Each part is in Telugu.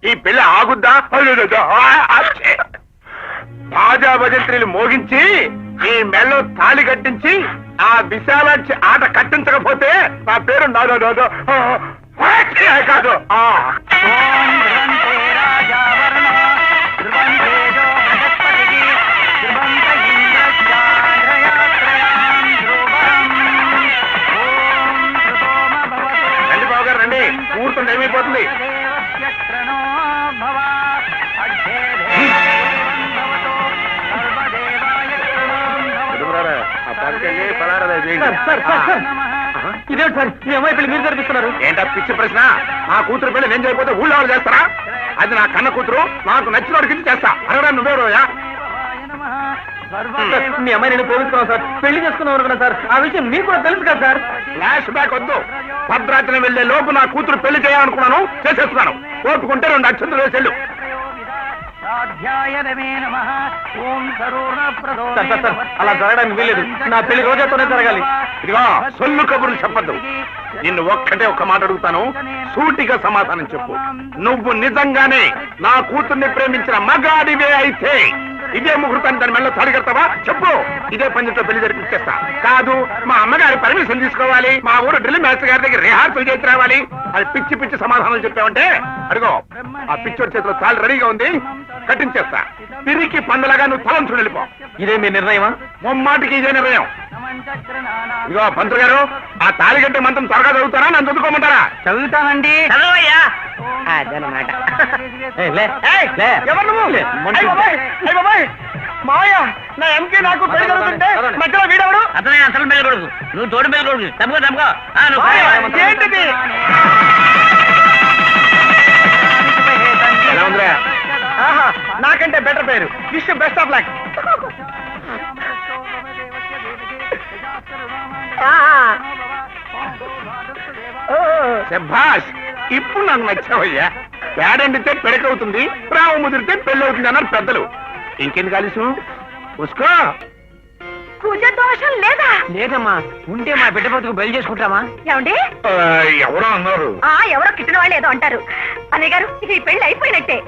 ఈ పెళ్లి ఆగుద్దా? తాజా భజంత్రీలు మోగించి ఈ మెళ్ళో తాళి కట్టించి ఆ విశాలాక్షి ఆట కట్టించకపోతే నా పేరు కాదు. రండి బాబు గారు రండి, కూర్చుంటే ఏమైపోతుంది. ఇదే సార్ మీ అమ్మాయి పెళ్లి మీరు జరిపిస్తున్నారు. ఏంటా పిచ్చి ప్రశ్న? నా కూతురు పెళ్లి నేను చేయకపోతే ఊళ్ళో వాళ్ళు చేస్తారా? అది నా కన్న కూతురు, నాకు నచ్చిన వాడికి చేస్తా. అనగా నువ్వేరోయా? మీ అమ్మాయి నేను ప్రేమిస్తున్నాను సార్, పెళ్లి చేసుకున్నాం అనుకున్నా సార్. ఆ విషయం మీకు కూడా తెలుసు కదా సార్. ఫ్లాష్ బ్యాక్ వద్దు. భద్రాచలం వెళ్లే లోపు నా కూతురు పెళ్లి చేయాలనుకున్నాను, చేసేస్తున్నాను. ఓపుకుంటే 2 అక్షంతలు వేసేళ్ళు. అలా జరగడానికి వీలేదు. నా పెళ్లి రోజాతోనే జరగాలి. ఇదిగో సొల్లు కబుర్లు చెప్పద్దు. నిన్ను ఒక్క మాట అడుగుతాను, సూటిగా సమాధానం చెప్పు. నువ్వు నిజంగానే నా కూతుర్ని ప్రేమించిన మగాడివే అయితే ఇదే ముహూర్తాన్ని దాని మెళ్ళ తాళి కడతావా? చెప్పు. ఇదే పందిట్లో పెళ్లి జరిపిచ్చేస్తా. కాదు, మా అమ్మగారి పర్మిషన్ తీసుకోవాలి, మా ఊరు డ్రిల్ మాస్టర్ గారి దగ్గర రిహార్సల్ చేసి రావాలి, అది పిచ్చి పిచ్చి సమాధానం చెప్పావంటే అడుగో ఆ పిచ్చోడి చేతిలో తాళి రెడీగా ఉంది, కట్టించేస్తా. తిరిగి పందలాగా నువ్వు తలంచుడు వెళ్ళిపో. ఇదే మీ నిర్ణయమా? మొమ్మాటికి ఇదే నిర్ణయం. ఇదిగో పంతులు గారు, ఆ తాళిగంటే మంత్రం త్వరగా చదువుతారా, నన్ను చదువుకోమంటారా? చదువుతానండి. చదవయ్యా. మావయ్య, నా ఎంకే నాకు పెళ్లి జరుగుతుంటే మధ్యలో వీడవడు. అతనే అసలు పెళ్ళకూడదు, నువ్వు తోడు పెళ్ళకూడదు. తమ్ముకో ఏంటిది? ఎలా ఉందిరా? ఆహా, నాకంటే బెటర్ పేరు. Wish best of luck. శభాష్, ఇప్పుడు నాకు నచ్చావయ్యా. పేడండితే పెడకవుతుంది, ప్రేమ ముదిరితే పెళ్లి అవుతుంది అన్నారు పెద్దలు. ఇంకెందుకు ఆలస్యం? చూసుకో. పూజ దోషం లేదా? లేదమ్మా, ఉంటే మా బిడ్డ బతుకు బయలు చేసుకుంటామా? ఏమండి? ఎవరో అన్నారు. ఎవరో కిట్టిన వాళ్ళు ఏదో అంటారు. అన్నయ్య గారు, ఈ పెళ్లి అయిపోయినట్టే.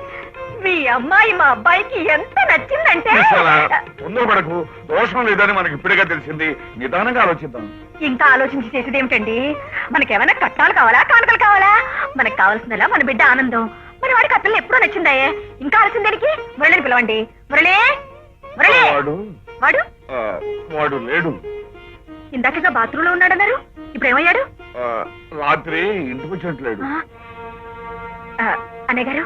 మీ అమ్మాయి మా అబ్బాయికి ఎంత నచ్చిందంటే. తొందరపడకు, దోషం లేదని మనకి ఇప్పుడుగా తెలిసింది. నిదానంగా ఆలోచిద్దాం. ఇంకా ఆలోచించి చేసేది ఏమిటండి? మనకేమైనా కట్నాలు కావాలా, కానుకలు కావాలా? మనకు కావాల్సిందలా మన బిడ్డ ఆనందం. మరి వాడికి అతను ఎప్పుడో నచ్చిందాయే. ఇంకా ఆలస్యం దేనికి? మురళిని పిలవండి. మురళి, మురళి. వాడు వాడు లేడు. ఇందాకగా బాత్రూంలో ఉన్నాడన్నారు, ఇప్పుడు ఏమయ్యాడు? రాత్రి ఇంటికి వచ్చినట్లేడు. అన్నయ్య గారు,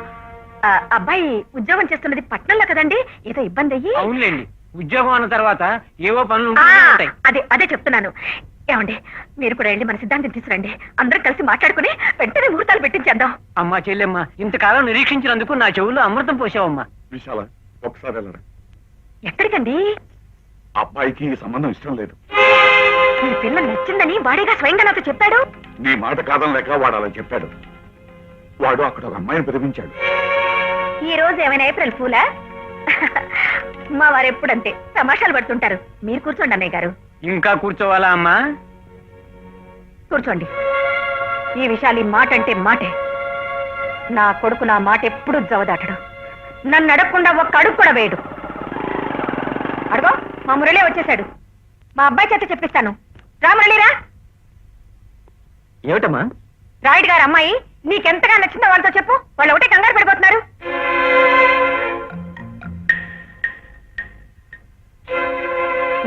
అబ్బాయి ఉద్యోగం చేస్తున్నది పట్నంలో కదండి, ఏదో ఇబ్బంది అయ్యి. అవునులేండి, ఉద్యోగం అన్న తర్వాత ఏవో పనులు అదే చెప్తున్నాను. ఏమండి, మీరు కూడా వెళ్ళి మన సిద్ధాంతం తీసుకురండి. అందరం కలిసి మాట్లాడుకుని వెంటనే ముహూర్తాలు పెట్టించేద్దాం. అమ్మా చెల్లెమ్మ, ఇంతకాలం నిరీక్షించినందుకు నా చెవుల్లో అమృతం పోసావమ్మా. విశాల, ఒకసారి వెళ్ళరా. ఎక్కడికండి? అబ్బాయికి ఈ సంబంధం ఇష్టం లేదు. మీ పిల్ల నచ్చిందని వాడిగా స్వయంగా నాతో చెప్పాడు. నీ మాట కాదని లేక వాడు అలా చెప్పాడు. వాడు అక్కడ ఒక అమ్మాయిని ప్రేమించాడు. ఈ రోజు ఏమైనా ఏప్రిల్ ఫూలా? మా వారు ఎప్పుడంతే తమాషాలు పడుతుంటారు. మీరు కూర్చోండి అన్నయ్య గారు. ఇంకా కూర్చోవాలా అమ్మా? కూర్చోండి. ఈ విషయాలు ఈ మాట అంటే మాటే. నా కొడుకు నా మాట ఎప్పుడు జవదాటడు. నన్ను అడగకుండా ఒక్క అడుగు కూడా వేయడు. అడుగో, మా మురళి వచ్చేశాడు. మా అబ్బాయి చేత చెప్పిస్తాను. రా మురళిరా. ఏమిటమ్మా? రాయుడు గారు అమ్మాయి నీకెంతగా నచ్చిందో వాళ్ళతో చెప్పు. వాళ్ళు ఒకటే కంగారు పడిపోతున్నారు.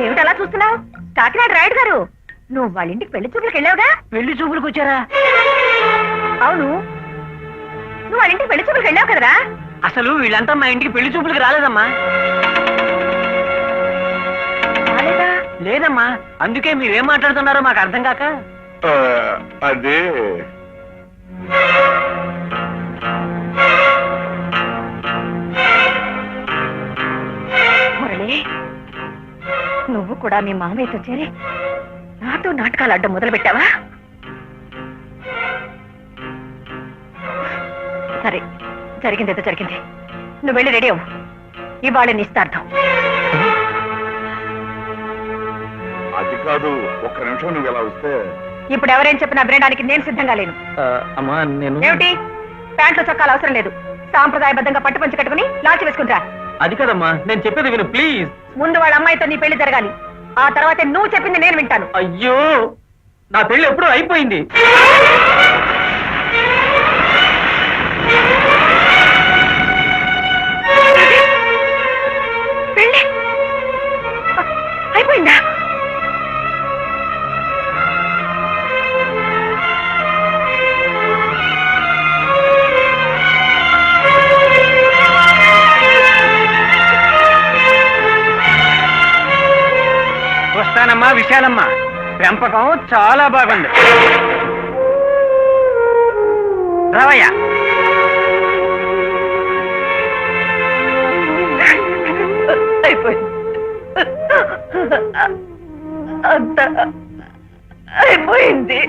ఏమిటలా చూస్తున్నావు? కాకినాడ రాయుడు గారు, నువ్వు వాళ్ళ ఇంటికి పెళ్లి చూపులకు వెళ్ళావుగా? పెళ్లి చూపులకు వచ్చారా? అవును, నువ్వు వాళ్ళ ఇంటికి పెళ్లి చూపులకు వెళ్ళావు కదరా? అసలు వీళ్ళంతా మా ఇంటికి పెళ్లి చూపులకు రాలేదమ్మా. లేదమ్మా, అందుకే మీరేం మాట్లాడుతున్నారో మాకు అర్థం కాక. అదే మురళి, నువ్వు కూడా మీ మామయ్యతో చేరి నాతో నాటకాలు అడ్డం మొదలు పెట్టావా? సరే, జరిగిందేదో జరిగింది. నువ్వు వెళ్ళి రెడీ అవ్వు. ఇవాళ నిస్తార్థం. అది కాదు, ఒక్క నిమిషం నువ్వు ఎలా వస్తే. ఇప్పుడు ఎవరేం చెప్పినా వినడానికి నేను సిద్ధంగా లేను. అమ్మా నేను ఏమిటి? ప్యాంట్లు చొక్కాలు అవసరం లేదు. సాంప్రదాయబద్ధంగా పట్టుపంచి కట్టుకుని లాచి వేసుకుంటా. అది కదమ్మా, నేను చెప్పేది విను ప్లీజ్. ముందు వాళ్ళ అమ్మాయితో నీ పెళ్లి జరగాలి. ఆ తర్వాత నువ్వు చెప్పింది నేను వింటాను. అయ్యో, నా పెళ్లి ఎప్పుడూ అయిపోయింది. పెళ్లి అయిపోయిందా? వస్తానమ్మా విశాలమ్మ, పెంపకం చాలా బాగుంది. రావయ్య. అయిపోయింది, అంతా అయిపోయింది.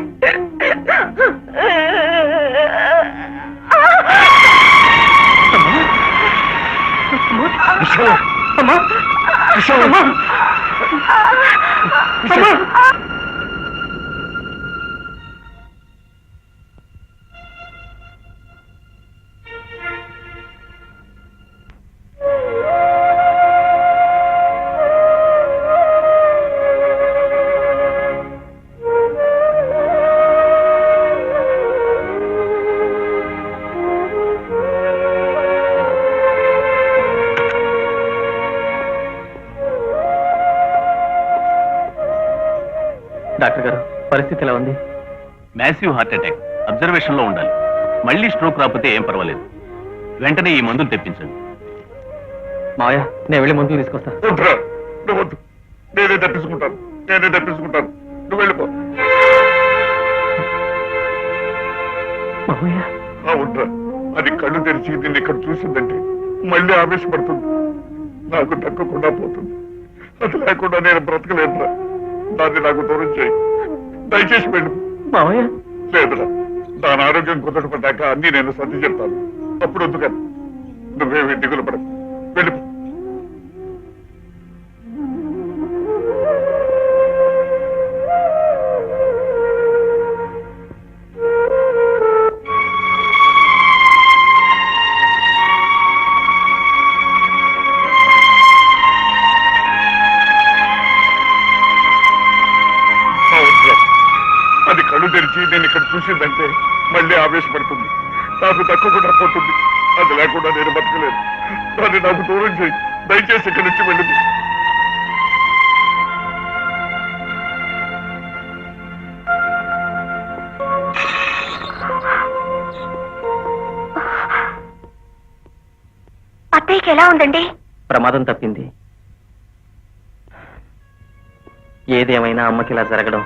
అమ్మా, విశాలమ్మా. డాక్టర్ గారు, పరిస్థితి ఎలా ఉంది? మ్యాసివ్ హార్ట్ అటాక్, అబ్జర్వేషన్ లో ఉండాలి. మళ్ళీ స్ట్రోక్ రాకపోతే ఏం పర్వాలేదు. వెంటనే ఈ మందులు తెప్పించండి. మావయ్య, నేను వెళ్ళి మందులు తీసుకొస్తా. వద్దురా, నువ్వు వద్దు. నేనే తప్పించుకుంటాను. నువ్వు వెళ్ళిపో. మావయ్య, అవునరా, అది కళ్ళు తెరిచి దీన్ని ఇక్కడ చూసిందంటే మళ్ళీ ఆవేశపడుతుంది. నాకు దక్కకుండా పోతుంది. అది లేకుండా నేను బ్రతకలేదురా. దాన్ని నాకు దూరం చేయి, దయచేసి వెళ్ళు. మావయ్య. లేదురా, దాని ఆరోగ్యం కుదరపడ్డాక అన్ని నేను సర్ది చెప్తాను. అప్పుడు వద్దు కదా, నువ్వేమి దిగులు పడకు. వెళ్ళిపో. అది కళ్ళు తెరిచి నేను ఇక్కడ చూసిందంటే మళ్ళీ ఆవేశపడుతుంది. నాకు దక్కకుండా పోతుంది. అది లేకుండా నేను బతకలేదు. దాన్ని నాకు దూరం చేయి, దయచేసి ఇక్కడి నుంచి వెళ్ళిపో. అత్తయ్యకి ఎలా ఉందండి? ప్రమాదం తప్పింది. ఏదేమైనా అమ్మకి ఇలా జరగడం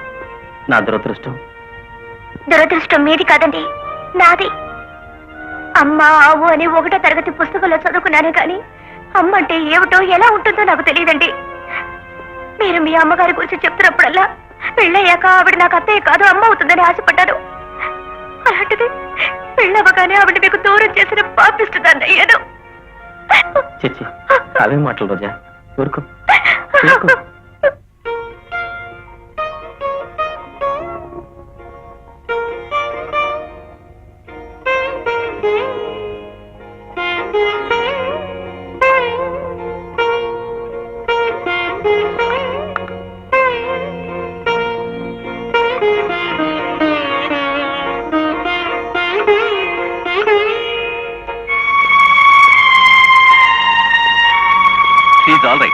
నా దురదృష్టం. దురదృష్టం మీది కాదండి, నాది. అమ్మ ఆవు అని 1వ తరగతి పుస్తకంలో చదువుకున్నానే కానీ అమ్మ అంటే ఏమిటో ఎలా ఉంటుందో నాకు తెలియదండి. మీరు మీ అమ్మగారి గురించి చెప్తున్నప్పుడల్లా పెళ్ళయ్యాక ఆవిడ నాకు అత్తయ్య కాదు అమ్మ అవుతుందని ఆశపడ్డాను. అలాంటిది పెళ్ళవగానే ఆవిడ మీకు దూరం చేసిన పాపిస్తుందని అయ్యాను. చిచ్చి, అవే మాటలు రోజా. ఊరుకో.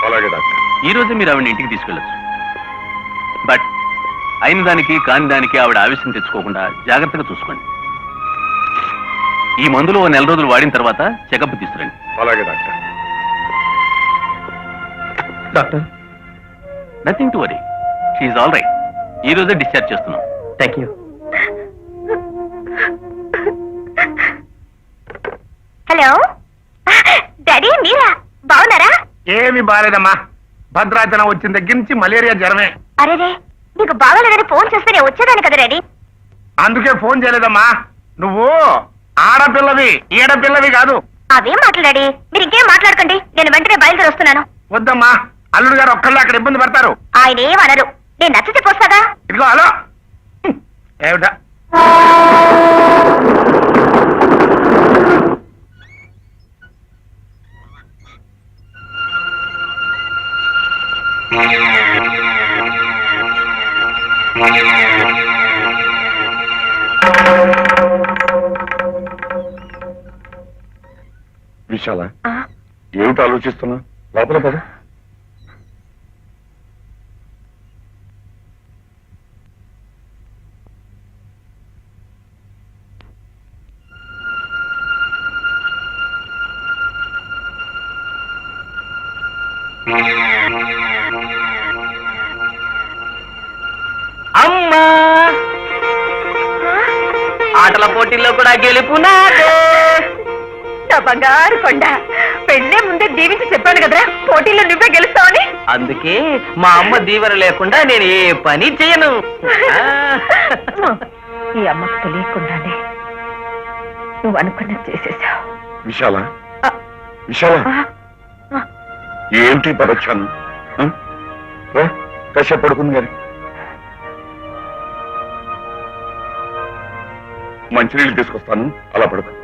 అలాగే డాక్టర్. ఈ రోజు మీరు ఆవిడ ఇంటికి తీసుకెళ్ళచ్చు. బట్ అయిన దానికి కాని దానికి ఆవిడ ఆవేశం తెచ్చుకోకుండా జాగ్రత్తగా చూసుకోండి. ఈ మందులు 1 నెల రోజులు వాడిన తర్వాత చెకప్ తీసుకురండి. అలాగే doctor. Doctor, nothing to worry, she all right. ఈ రోజే డిశ్చార్జ్ చేస్తున్నాం. Thank you. హలో డాడీ, మీరా? బాగున్నారా? ఏమి బాలేదమ్మా. భద్రాచలం వచ్చిన దగ్గర నుంచి మలేరియా జ్వరమే. అరేరే, నీకు బాగాలేదని ఫోన్ చేస్తే నేను వచ్చేదాన్ని కదా డాడీ. అందుకే ఫోన్ చేయలేదమ్మా. నువ్వు ఆడపిల్లవి, ఈడపిల్లవి కాదు. అవేం మాట్లాడాడి? మీరు ఇంకేం మాట్లాడకండి, నేను వెంటనే బయలుదేరి వస్తున్నాను. వద్దమ్మా, అల్లుడు గారు ఒక్కళ్ళు అక్కడ ఇబ్బంది పడతారు. ఆయన ఏమనరు, నేను నచ్చితే పోస్తాగా. ఇదిగో హలో. ఏమిటా విశాల, ఏమిటి ఆలోచిస్తున్నా? లోపల పద. అమ్మా, ఆటల పోటీల్లో కూడా గెలుపునాదే. నా బంగారు కొండ, పెళ్ళే ముందే దీవించి చెప్పాను కదరా పోటీలో నువ్వే గెలుస్తావని. అందుకే మా అమ్మ దీవెన లేకుండా నేను ఏ పని చేయను. ఈ అమ్మకు తెలియకుండానే నువ్వు అనుకున్నది చేసేసావు. విశాల, విశాల, ఏంటి పరచాను? కాసేపు పడుకుంది గారి. మంచినీళ్ళు తీసుకొస్తాను, అలా పడుకో.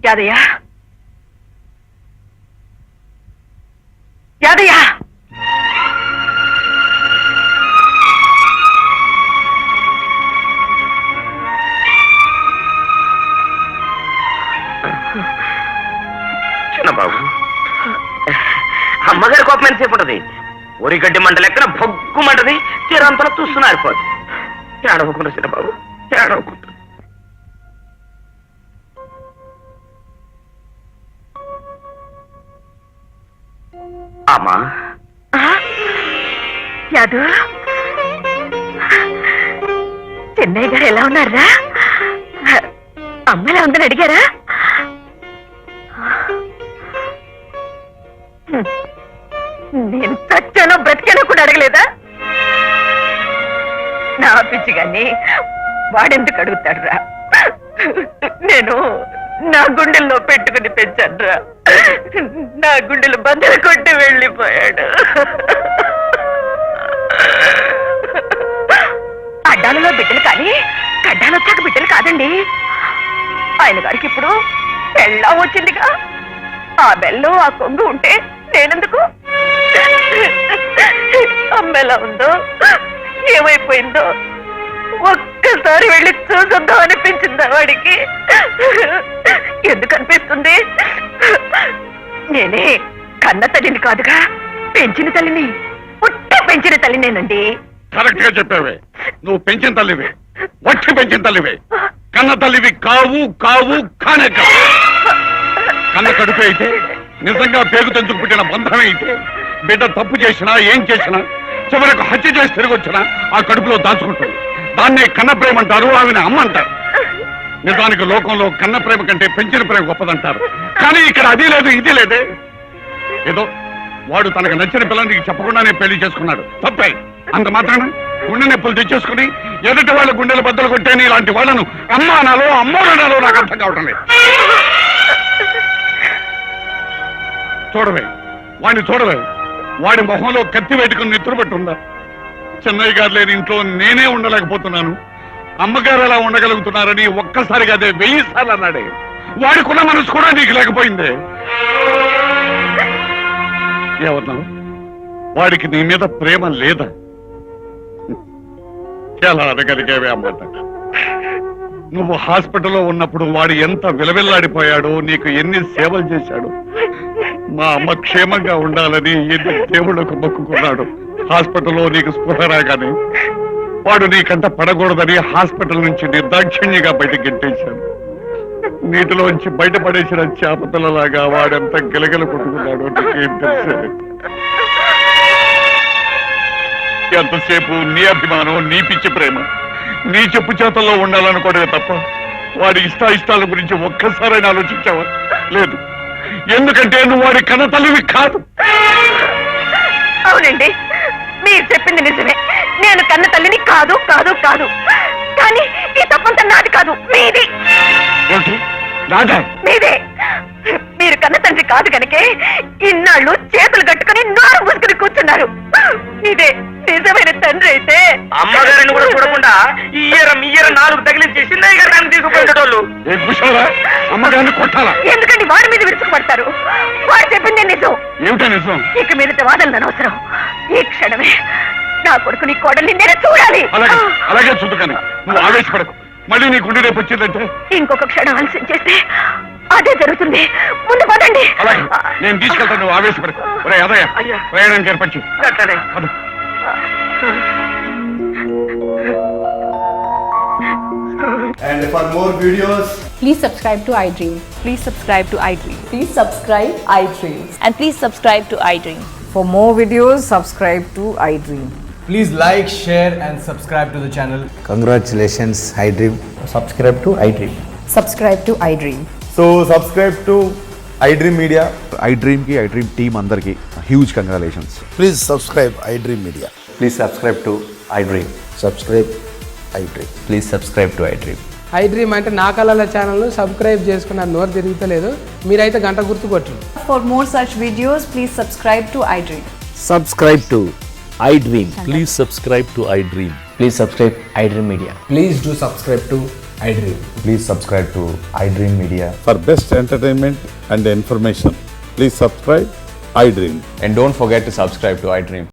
యాదయ్య, యాదయ్య, చిన్నబాబు, అమ్మగారి కోపం ఎంతసేపు ఉంటది? ఒరిగడ్డి మంట లెక్కన భొగ్గుమంటది, చీరంతలో చూస్తున్నారిపోదు. ఏడవకుండా చిన్నబాబు, ఏడవకుండా. అమ్మా, యాదు, చెన్నయ్య గారు ఎలా ఉన్నారా? అమ్మ ఎలా ఉందని అడిగారా? నేను చచ్చానో బ్రతికానో కూడా అడగలేదా? నా పిచ్చి గాని వాడెందుకు అడుగుతాడు రా? నేను నా గుండెల్లో పెట్టుకుని పెంచాను రా. నా గుండెలు బద్దలు కొట్టి వెళ్ళిపోయాడు. అడ్డాలలో బిడ్డలు కానీ గడ్డాలు వచ్చాక బిడ్డలు కాదండి. ఆయన గారికి ఇప్పుడు బెల్లం వచ్చిందిగా, ఆ బెల్లం ఆ కొంగు ఉంటే నేనెందుకు? అమ్మెలా ఉందో, ఏమైపోయిందో ఒక్కసారి వెళ్ళి చూసొద్దాం అనిపించిందా వాడికి? ఎందుకు అనిపిస్తుంది? నేనే కన్న తల్లిని కాదుగా, పెంచిన తల్లిని, పుట్టి పెంచిన తల్లినేనండి. కరెక్ట్ గా చెప్పావే. నువ్వు పెంచిన తల్లివే, వచ్చి పెంచిన తల్లివే. కన్న తల్లివి కావు, కావు, కానే కావు. కన్న కడుపు అయితే, నిజంగా పేగు తెంచుకు పుట్టిన బంధమే అయితే, బిడ్డ తప్పు చేసినా ఏం చేసినా చివరకు హత్య చేసి తిరిగి వచ్చినా ఆ కడుపులో దాచుకుంటుంది. దాన్నే కన్న ప్రేమ అంటారు, ఆమెను అమ్మ అంటారు. నిజానికి లోకంలో కన్న ప్రేమ కంటే పెంచిన ప్రేమ గొప్పదంటారు. కానీ ఇక్కడ అది లేదు, ఇది లేదే. ఏదో వాడు తనకు నచ్చిన పిల్లనికి చెప్పకుండానే పెళ్లి చేసుకున్నాడు, తప్పే. అంత మాత్రాన గుండె నొప్పులు తెచ్చేసుకుని ఎదుటి వాళ్ళ గుండెలు బద్దలు కొట్టేని ఇలాంటి వాళ్ళను అమ్మ అనాలో అమ్మోడనాలో నాకు అర్థం కావటం లేదు. చూడవే, వాడిని చూడవే. వాడి మొహంలో కత్తి పెట్టుకుని నిద్రపట్టుందా? చెన్నయ్య గారు లేని ఇంట్లో నేనే ఉండలేకపోతున్నాను, అమ్మగారు ఎలా ఉండగలుగుతున్నారని ఒక్కసారిగా అదే 1000 సార్లు అన్నాడే. వాడికున్న మనసు కూడా నీకు లేకపోయిందే. ఏమన్నావు? వాడికి నీ మీద ప్రేమ లేదా? ఎలా అనగలిగేవే అన్నమాట. నువ్వు హాస్పిటల్లో ఉన్నప్పుడు వాడు ఎంత విలవిల్లాడిపోయాడో, నీకు ఎన్ని సేవలు చేశాడు. మా అమ్మ క్షేమంగా ఉండాలని ఎన్ని దేవుళ్ళకు మొక్కుకున్నాడు. హాస్పిటల్లో నీకు స్పృహ రాగానే వాడు నీకంట పడకూడదని హాస్పిటల్ నుంచి నిర్దాక్షిణ్యంగా బయటకు గెంటేశాను. నీటిలోంచి బయటపడేసిన చేపతలలాగా వాడెంత గిలగిల కొట్టుకున్నాడు నీకేం తెలుసు? ఎంతసేపు నీ అభిమానం, నీ పిచ్చి ప్రేమ, నీ చెప్పు చేతల్లో ఉండాలనుకోవడమే తప్ప వాడి ఇష్టాల గురించి ఒక్కసారైనా ఆలోచించావా? లేదు. ఎందుకంటే నువ్వు వాడి కన్న తల్లివి కాదు. అవునండి, మీరు చెప్పింది నిజమే. నేను కన్న తల్లిని కాదు కాదు కాదు. కానీ ఈ తప్పంతా నాది కాదు, మీది. ఏమిటి? నాదా? మీదే. మీరు కన్న తండ్రి కాదు కనుకే ఇన్నాళ్ళు చేతులు కట్టుకుని నోరు మూసుకుని కూర్చున్నారు. ఇదే నిజమైన తండ్రి అయితే అమ్మగారిని కూడా చూడకుండా ఇయ్యర 4 తగిలించి సిన్నయ్య గారు దాన్ని తీసుకుపోయేటోళ్ళు. ఏ కుషాలా? అమ్మగారిని కొట్టాలా? ఎందుకంటే వాడి మీద విరుచుకుపడతారు. వాడు చెప్పిందే నిజం. ఏమిటా నిజం? ఇక మీదట వాదనలు అనవసరం. ఈ క్షణమే నా కొడుకుని కోడల్ని నేను చూడాలి. అలాగే చూద్దుకని నువ్వు ఆవేశపడకు. మళ్ళీ నీ గుండె రేపు వచ్చిందంటే ఇంకొక క్షణం ఆలస్యం చేస్తే అదే జరుగుతుంది. ముందు పదండి. అలాగే నేను తీసుకెళ్తాను, నువ్వు ఆవేశపడకు. ఒరే అదయ్య, ప్రయాణానికి ఏర్పరిచి. అట్లనే. And for more videos, Please subscribe to iDream. Please subscribe to iDream. Please subscribe iDream. And please subscribe to iDream. For more videos, subscribe to iDream. please like, share, and subscribe to the channel. Congratulations, iDream. Subscribe to iDream. Subscribe to iDream. So subscribe to iDream Media. iDream ki iDream team అందరికి huge congratulations. Please subscribe iDream Media. Please subscribe to iDream. Subscribe iDream. Please subscribe to iDream. iDream అంటే నా కళల ఛానల్ను సబ్స్క్రైబ్ చేసుకున్న నోరు తిరుగుతలేదు. మీరైతే గంట గుర్తు కొట్టండి. For more such videos, please subscribe to iDream. Subscribe to iDream. Please subscribe to iDream. Please subscribe iDream Media. Please do subscribe to iDream. Please subscribe to iDream Media. For best entertainment and information, please subscribe iDream. And don't forget to subscribe to iDream.